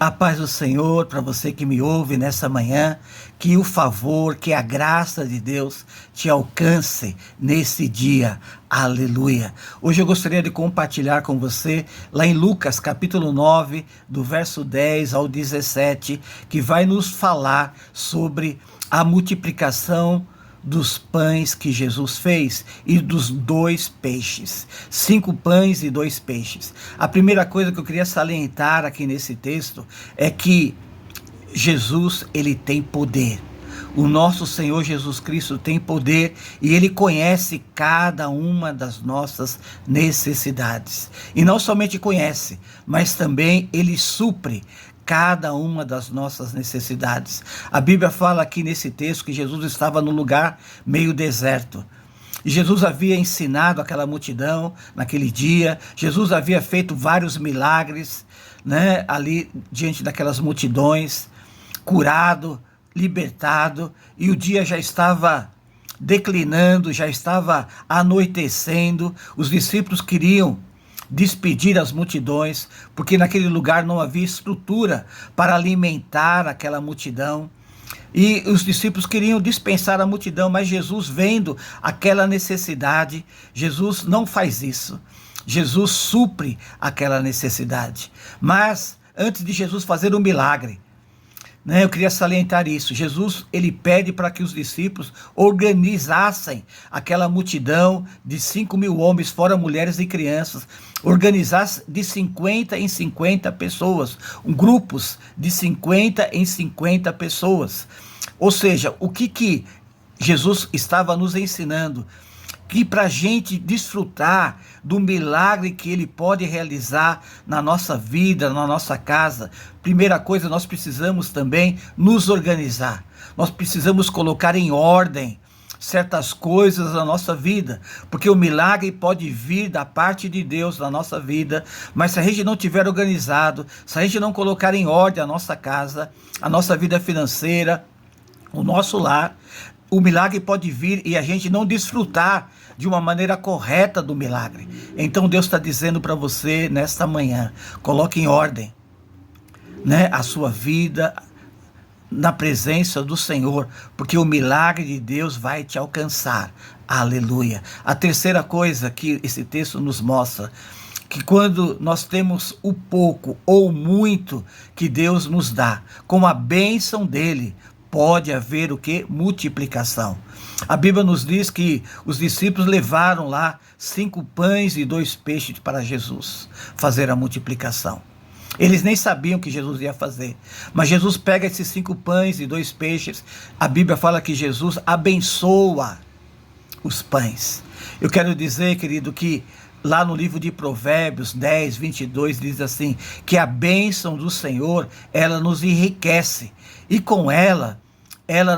A paz do Senhor para você que me ouve nessa manhã, que o favor, que a graça de Deus te alcance nesse dia. Aleluia. Hoje eu gostaria de compartilhar com você lá em Lucas capítulo 9, do verso 10 ao 17, que vai nos falar sobre a multiplicação dos pães que Jesus fez e dos 2 peixes. 5 pães e 2 peixes. A primeira coisa que eu queria salientar aqui nesse texto é que Jesus, ele tem poder. O nosso Senhor Jesus Cristo tem poder e Ele conhece cada uma das nossas necessidades. E não somente conhece, mas também Ele supre cada uma das nossas necessidades. A Bíblia fala aqui nesse texto que Jesus estava no lugar meio deserto. E Jesus havia ensinado aquela multidão naquele dia. Jesus havia feito vários milagres, né, ali diante daquelas multidões, curado, libertado, e o dia já estava declinando, já estava anoitecendo. Os discípulos queriam despedir as multidões, porque naquele lugar não havia estrutura para alimentar aquela multidão. E os discípulos queriam dispensar a multidão, mas Jesus, vendo aquela necessidade, Jesus não faz isso. Jesus supre aquela necessidade. Mas antes de Jesus fazer um milagre, eu queria salientar isso. Jesus, ele pede para que os discípulos organizassem aquela multidão de 5.000 homens, fora mulheres e crianças, organizassem de 50 em 50 pessoas, grupos de 50 em 50 pessoas. Ou seja, o que Jesus estava nos ensinando? Que para a gente desfrutar do milagre que Ele pode realizar na nossa vida, na nossa casa, primeira coisa, nós precisamos também nos organizar. Nós precisamos colocar em ordem certas coisas na nossa vida, porque o milagre pode vir da parte de Deus na nossa vida, mas se a gente não tiver organizado, se a gente não colocar em ordem a nossa casa, a nossa vida financeira, o nosso lar, o milagre pode vir e a gente não desfrutar de uma maneira correta do milagre. Então Deus está dizendo para você nesta manhã, coloque em ordem, a sua vida na presença do Senhor, porque o milagre de Deus vai te alcançar. Aleluia. A terceira coisa que esse texto nos mostra, que quando nós temos o pouco ou muito que Deus nos dá, com a bênção dele, pode haver o que? Multiplicação. A Bíblia nos diz que os discípulos levaram lá 5 pães e 2 peixes para Jesus fazer a multiplicação. Eles nem sabiam que Jesus ia fazer, mas Jesus pega esses 5 pães e 2 peixes. A Bíblia fala que Jesus abençoa os pães. Eu quero dizer, querido, que lá no livro de Provérbios 10, 22, diz assim, que a bênção do Senhor, ela nos enriquece, e com ela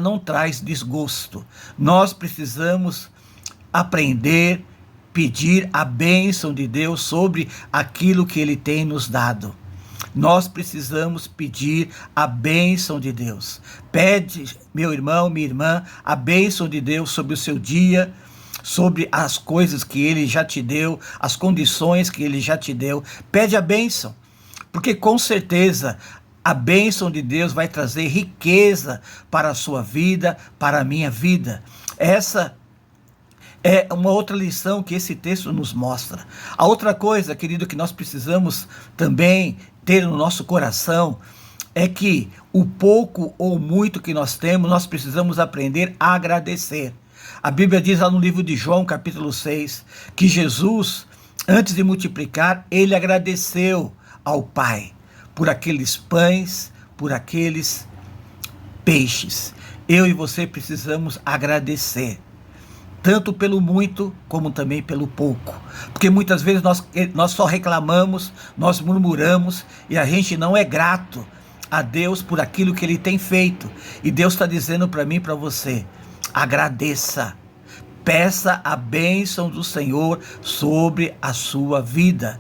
não traz desgosto. Nós precisamos aprender, pedir a bênção de Deus sobre aquilo que Ele tem nos dado. Nós precisamos pedir a bênção de Deus. Pede, meu irmão, minha irmã, a bênção de Deus sobre o seu dia, sobre as coisas que Ele já te deu, as condições que Ele já te deu. Pede a bênção, porque com certeza a bênção de Deus vai trazer riqueza para a sua vida, para a minha vida. Essa é uma outra lição que esse texto nos mostra. A outra coisa, querido, que nós precisamos também ter no nosso coração é que o pouco ou muito que nós temos, nós precisamos aprender a agradecer. A Bíblia diz lá no livro de João, capítulo 6, que Jesus, antes de multiplicar, ele agradeceu ao Pai por aqueles pães, por aqueles peixes. Eu e você precisamos agradecer, tanto pelo muito, como também pelo pouco. Porque muitas vezes nós só reclamamos, nós murmuramos, e a gente não é grato a Deus por aquilo que Ele tem feito. E Deus está dizendo para mim e para você, agradeça, peça a bênção do Senhor sobre a sua vida.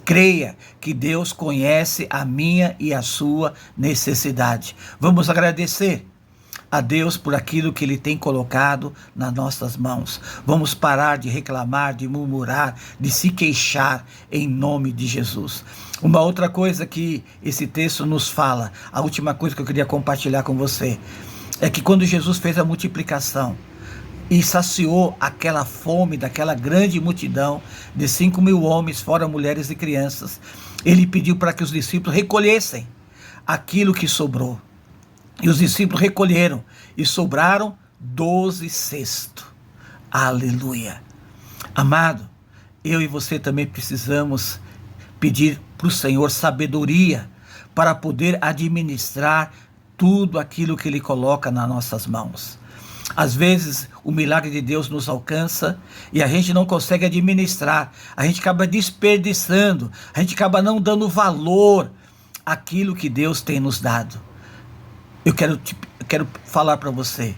Creia que Deus conhece a minha e a sua necessidade. Vamos agradecer. a Deus por aquilo que Ele tem colocado nas nossas mãos. Vamos parar de reclamar, de murmurar, de se queixar em nome de Jesus. Uma outra coisa que esse texto nos fala, a última coisa que eu queria compartilhar com você, é que quando Jesus fez a multiplicação e saciou aquela fome daquela grande multidão de 5.000 homens, fora mulheres e crianças, Ele pediu para que os discípulos recolhessem aquilo que sobrou. E os discípulos recolheram e sobraram 12 cestos. Aleluia. Amado, eu e você também precisamos pedir para o Senhor sabedoria para poder administrar tudo aquilo que Ele coloca nas nossas mãos. Às vezes o milagre de Deus nos alcança e a gente não consegue administrar, a gente acaba desperdiçando, a gente acaba não dando valor àquilo que Deus tem nos dado. Eu quero falar para você,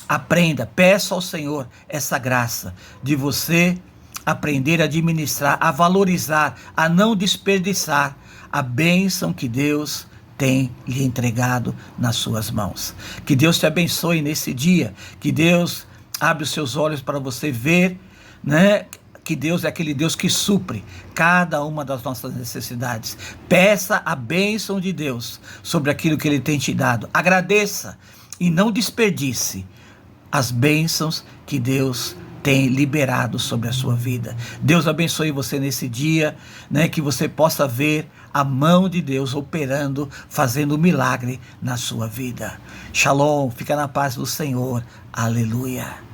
aprenda, peça ao Senhor essa graça de você aprender a administrar, a valorizar, a não desperdiçar a bênção que Deus tem lhe entregado nas suas mãos. Que Deus te abençoe nesse dia, que Deus abra os seus olhos para você ver, que Deus é aquele Deus que supre cada uma das nossas necessidades. Peça a bênção de Deus sobre aquilo que Ele tem te dado. Agradeça e não desperdice as bênçãos que Deus tem liberado sobre a sua vida. Deus abençoe você nesse dia, que você possa ver a mão de Deus operando, fazendo um milagre na sua vida. Shalom, fica na paz do Senhor. Aleluia.